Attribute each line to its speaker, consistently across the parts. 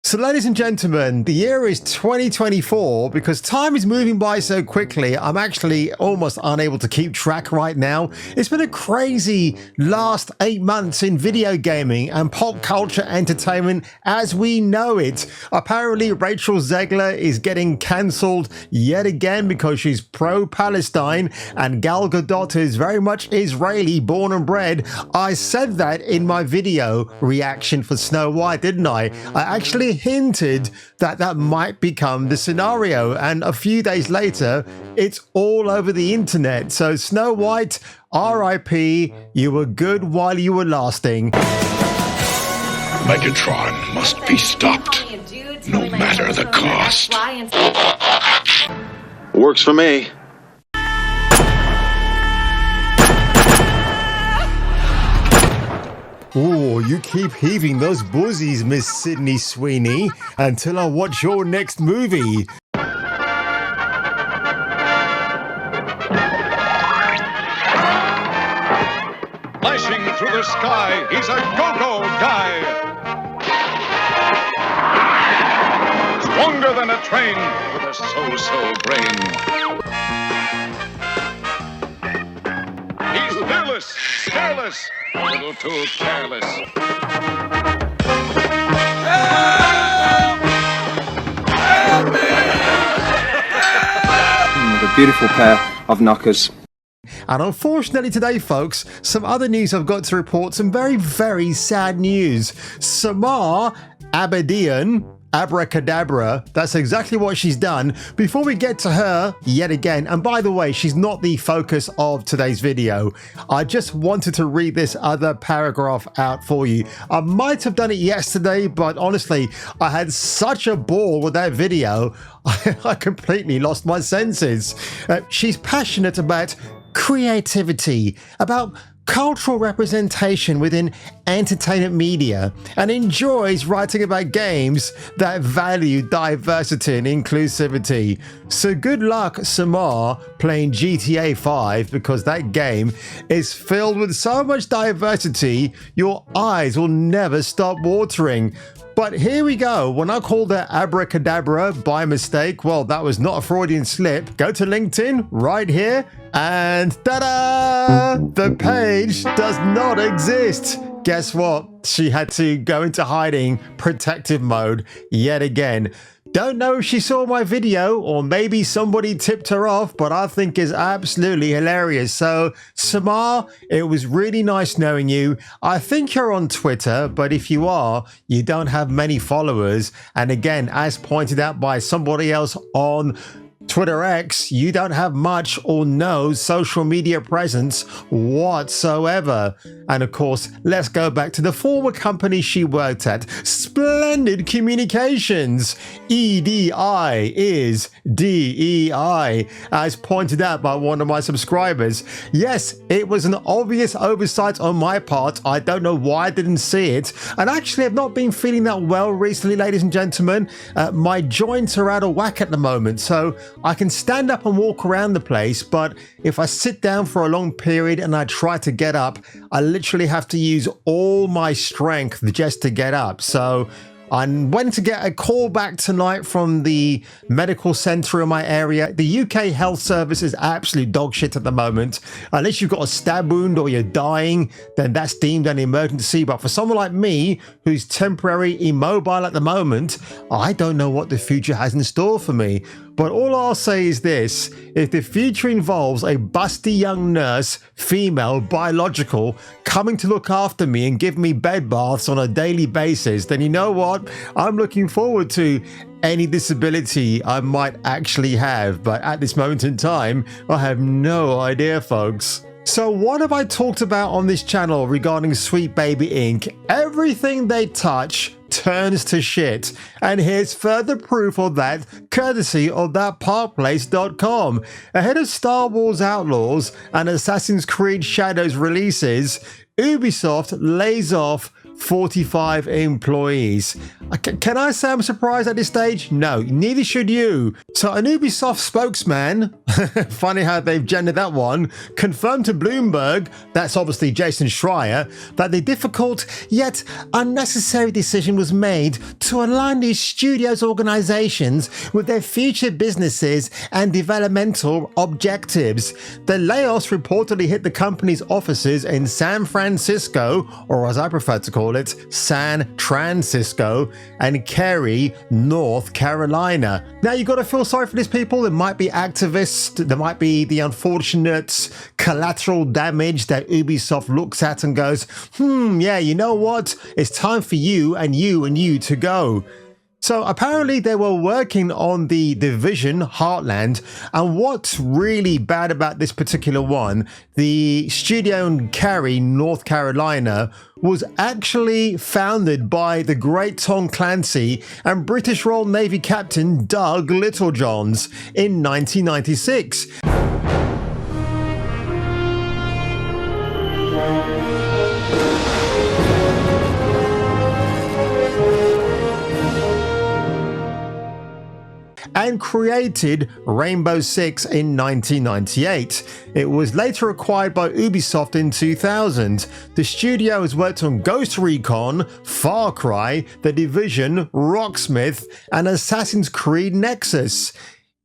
Speaker 1: So ladies and gentlemen, the year is 2024. Because time is moving by so quickly, I'm actually almost unable to keep track right now. It's been a crazy last 8 months in video gaming and pop culture entertainment as we know it. Apparently Rachel Zegler is getting cancelled yet again because she's pro-Palestine, and Gal Gadot is very much Israeli born and bred. I said that in my video reaction for Snow White, didn't I? I actually hinted that that might become the scenario, and a few days later it's all over the internet. So Snow White, RIP, you were good while you were lasting.
Speaker 2: Megatron must be stopped, no matter the cost.
Speaker 3: Works for me.
Speaker 1: Oh, you keep heaving those bosoms, Miss Sydney Sweeney, until I watch your next movie.
Speaker 4: Flashing through the sky, he's a go-go guy. Stronger than a train with a so-so brain. He's fearless, careless, a little too careless. Help me!
Speaker 5: A beautiful pair of knockers.
Speaker 1: And unfortunately today, folks, some other news I've got to report. Some very, very sad news. Samar Abedian, abracadabra, that's exactly what she's done. Before we get to her yet again, and by the way, she's not the focus of today's video. I just wanted to read this other paragraph out for you. I might have done it yesterday, but honestly, I had such a ball with that video, I completely lost my senses. She's passionate about creativity, about cultural representation within entertainment media, and enjoys writing about games that value diversity and inclusivity. So good luck, Samar, playing GTA 5, because that game is filled with so much diversity your eyes will never stop watering. But here we go. When I called her abracadabra by mistake, well, that was not a Freudian slip. Go to LinkedIn right here and ta-da! The page does not exist. Guess what? She had to go into hiding, protective mode yet again. Don't know if she saw my video or maybe somebody tipped her off, but I think it's absolutely hilarious. So Samar, it was really nice knowing you. I think you're on Twitter, but if you are, you don't have many followers. And again, as pointed out by somebody else on Twitter X, you don't have much or no social media presence whatsoever. And of course, let's go back to the former company she worked at, Splendid Communications. EDI is DEI, as pointed out by one of my subscribers. Yes, it was an obvious oversight on my part. I don't know why I didn't see it. And actually, I've not been feeling that well recently, ladies and gentlemen. My joints are out of whack at the moment, so I can stand up and walk around the place, but if I sit down for a long period and I try to get up, I literally have to use all my strength just to get up. So I went to get a call back tonight from the medical centre in my area. The UK health service is absolute dog shit at the moment. Unless you've got a stab wound or you're dying, then that's deemed an emergency. But for someone like me, who's temporary immobile at the moment, I don't know what the future has in store for me. But all I'll say is this: if the future involves a busty young nurse, female, biological, coming to look after me and give me bed baths on a daily basis, then you know what? I'm looking forward to any disability I might actually have. But at this moment in time, I have no idea, folks. So what have I talked about on this channel regarding Sweet Baby Inc? Everything they touch turns to shit, and here's further proof of that courtesy of thatparkplace.com. Ahead of Star Wars Outlaws and Assassin's Creed Shadows releases, Ubisoft lays off 45 employees. Can I say I'm surprised at this stage? No, neither should you. So an Ubisoft spokesman, funny how they've gendered that one, confirmed to Bloomberg, that's obviously Jason Schreier, that the difficult yet unnecessary decision was made to align these studios' organizations with their future businesses and developmental objectives. The layoffs reportedly hit the company's offices in San Francisco, or as I prefer to call it, San Transcisco, and Cary, North Carolina. Now you got to feel sorry for these people. There might be activists, there might be the unfortunate collateral damage that Ubisoft looks at and goes, yeah, you know what? It's time for you and you and you to go. So apparently they were working on the Division Heartland, and what's really bad about this particular one, the studio in Cary, North Carolina, was actually founded by the great Tom Clancy and British Royal Navy Captain Doug Littlejohns in 1996. And created Rainbow Six in 1998. It was later acquired by Ubisoft in 2000. The studio has worked on Ghost Recon, Far Cry, The Division, Rocksmith, and Assassin's Creed Nexus.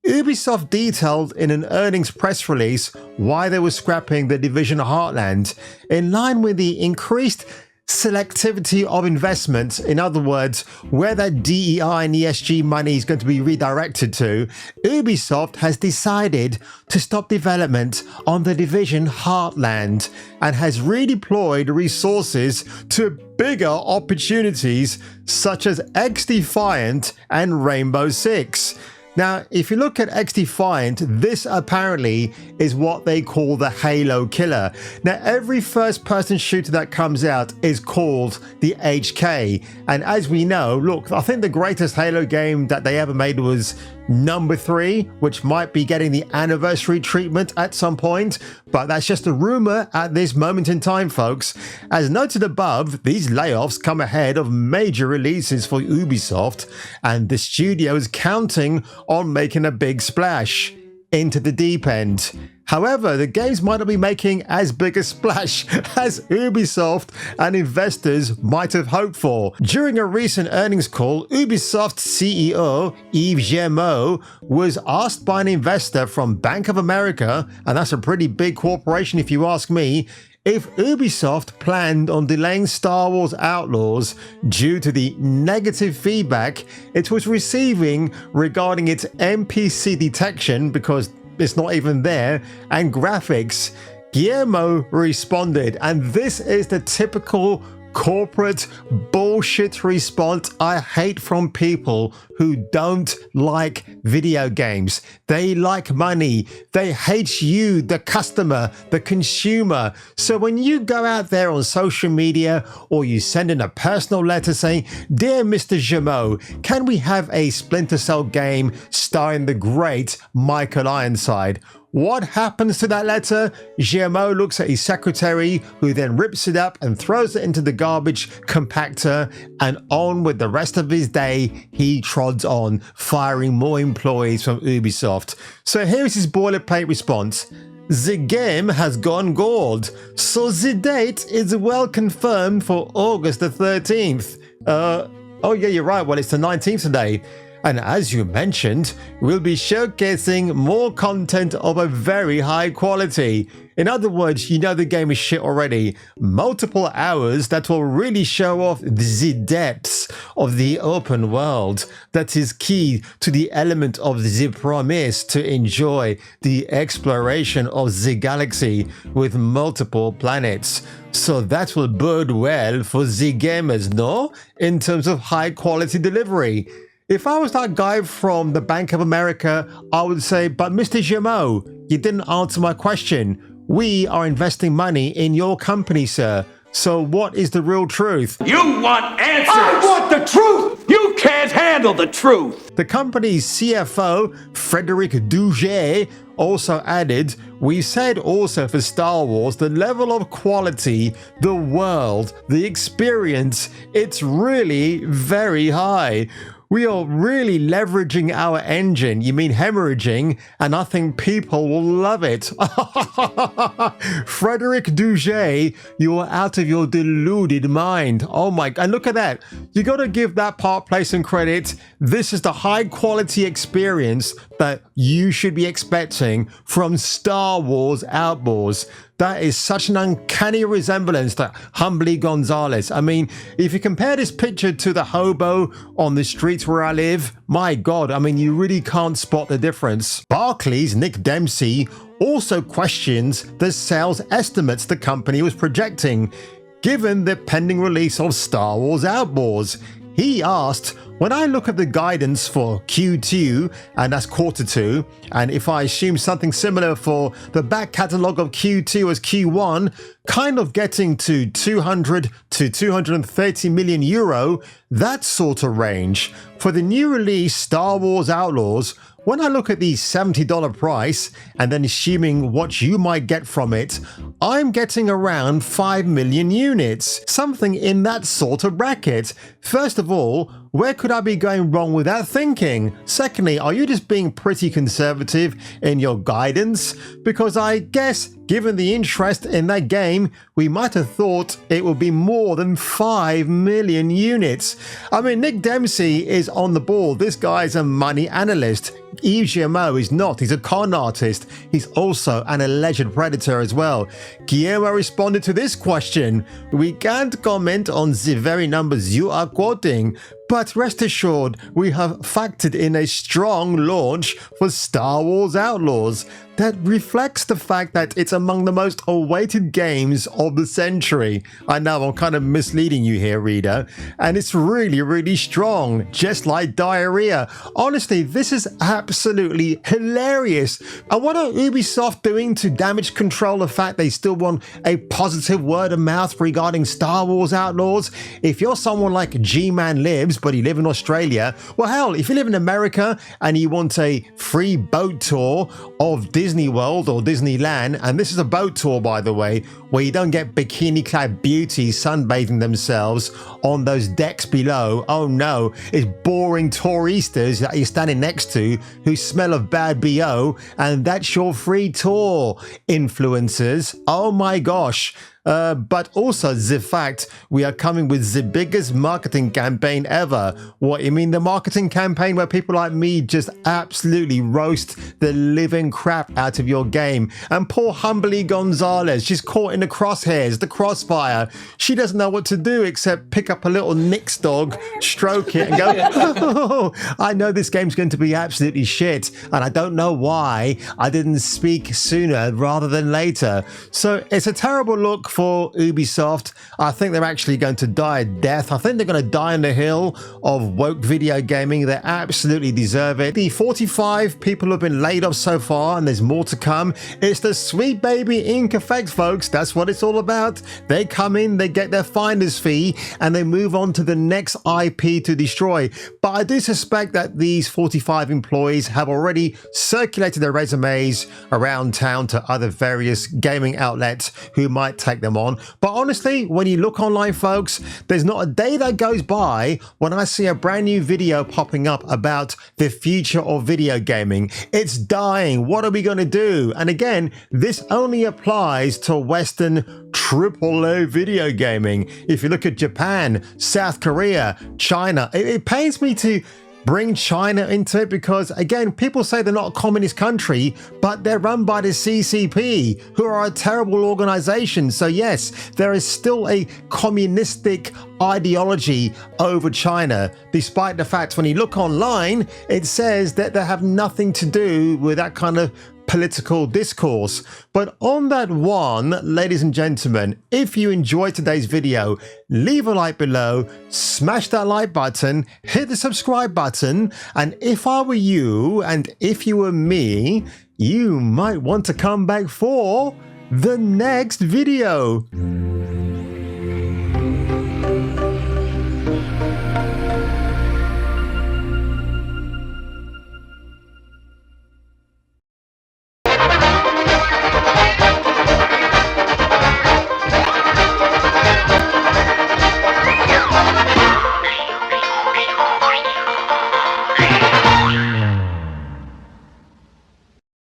Speaker 1: Ubisoft detailed in an earnings press release why they were scrapping The Division Heartland. In line with the increased selectivity of investment, in other words, where that DEI and ESG money is going to be redirected to, Ubisoft has decided to stop development on The Division Heartland and has redeployed resources to bigger opportunities such as X-Defiant and Rainbow Six. Now, if you look at X-Defiant, this apparently is what they call the Halo killer. Now, every first-person shooter that comes out is called the HK. And as we know, look, I think the greatest Halo game that they ever made was number 3, which might be getting the anniversary treatment at some point, but that's just a rumor at this moment in time, folks. As noted above, these layoffs come ahead of major releases for Ubisoft, and the studio is counting on making a big splash into the deep end. However, the games might not be making as big a splash as Ubisoft and investors might have hoped for. During a recent earnings call, Ubisoft CEO Yves Guillemot was asked by an investor from Bank of America, and that's a pretty big corporation if you ask me, if Ubisoft planned on delaying Star Wars Outlaws due to the negative feedback it was receiving regarding its NPC detection, because it's not even there, and graphics. Guillermo responded, and this is the typical corporate bullshit response I hate from people who don't like video games. They like money. They hate you, the customer, the consumer. So when you go out there on social media or you send in a personal letter saying, "Dear Mr. Guillemot, can we have a Splinter Cell game starring the great Michael Ironside?" What happens to that letter? Guillemot looks at his secretary, who then rips it up and throws it into the garbage compactor, and on with the rest of his day, he trods on, firing more employees from Ubisoft. So here's his boilerplate response. The game has gone gold, so the date is well confirmed for August the 13th. Oh yeah, you're right, well it's the 19th today. And as you mentioned, we'll be showcasing more content of a very high quality. In other words, you know the game is shit already. Multiple hours that will really show off the depths of the open world. That is key to the element of the promise to enjoy the exploration of the galaxy with multiple planets. So that will bode well for the gamers, no? In terms of high quality delivery. If I was that guy from the Bank of America, I would say, but Mr. Guillemot, you didn't answer my question. We are investing money in your company, sir. So what is the real truth?
Speaker 3: You want answers!
Speaker 2: I want the truth!
Speaker 3: You can't handle handle the truth.
Speaker 1: The company's CFO, Frederic Duget, also added, "We said also for Star Wars, the level of quality, the world, the experience, it's really very high. We are really leveraging our engine," you mean hemorrhaging, "and I think people will love it." Frederic Duget, you are out of your deluded mind. Oh my, and look at that. You got to give that part play some credit. This is the high quality experience that you should be expecting from Star Wars Outlaws. That is such an uncanny resemblance to Humbly Gonzalez. I mean, if you compare this picture to the hobo on the streets where I live, my God, I mean, you really can't spot the difference. Barclays' Nick Dempsey also questions the sales estimates the company was projecting, given the pending release of Star Wars Outlaws. He asked, "When I look at the guidance for Q2, and that's quarter two, and if I assume something similar for the back catalogue of Q2 as Q1, kind of getting to 200 to 230 million euro, that sort of range. For the new release Star Wars Outlaws, when I look at the $70 price, and then assuming what you might get from it, I'm getting around 5 million units, something in that sort of bracket. First of all, where could I be going wrong with that thinking? Secondly, are you just being pretty conservative in your guidance? Because I guess, given the interest in that game, we might have thought it would be more than 5 million units." I mean, Nick Dempsey is on the ball. This guy's a money analyst. Yves Guillemot is not. He's a con artist. He's also an alleged predator as well. Guillermo responded to this question: "We can't comment on the very numbers you are quoting, but rest assured, we have factored in a strong launch for Star Wars Outlaws that reflects the fact that it's among the most awaited games of the century." I know I'm kind of misleading you here, reader, and it's really, really strong, just like diarrhea. Honestly, this is absolutely hilarious. And what are Ubisoft doing to damage control the fact they still want a positive word of mouth regarding Star Wars Outlaws? If you're someone like G-Man Lives, but you live in Australia, well, hell, if you live in America and you want a free boat tour of Disney World or Disneyland, and this is a boat tour, by the way, where you don't get bikini-clad beauties sunbathing themselves on those decks below. Oh no, it's boring touristas that you're standing next to who smell of bad BO, and that's your free tour, influencers. Oh my gosh. But also the fact we are coming with the biggest marketing campaign ever. What, you mean the marketing campaign where people like me just absolutely roast the living crap out of your game? And poor Humbly Gonzalez, she's caught in the crosshairs, the crossfire. She doesn't know what to do except pick up a little Nick's dog, stroke it and go, "Oh, I know this game's going to be absolutely shit, and I don't know why I didn't speak sooner rather than later." So it's a terrible look for Ubisoft. I think they're actually going to die a death. I think they're going to die on the hill of woke video gaming. They absolutely deserve it. The 45 people have been laid off so far, and there's more to come. It's the Sweet Baby Ink effect, folks. That's what it's all about. They come in, they get their finder's fee, and they move on to the next IP to destroy. But I do suspect that these 45 employees have already circulated their resumes around town to other various gaming outlets who might take them on. But honestly, when you look online, folks, there's not a day that goes by when I see a brand new video popping up about the future of video gaming. It's dying. What are we going to do? And again, this only applies to Western AAA video gaming. If you look at Japan, South Korea, China, it pains me to bring China into it because, again, people say they're not a communist country, but they're run by the CCP, who are a terrible organization. So yes, there is still a communistic ideology over China, despite the fact when you look online, it says that they have nothing to do with that kind of political discourse. But on that one, ladies and gentlemen, if you enjoyed today's video, leave a like below, smash that like button, hit the subscribe button, and if I were you, and if you were me, you might want to come back for the next video.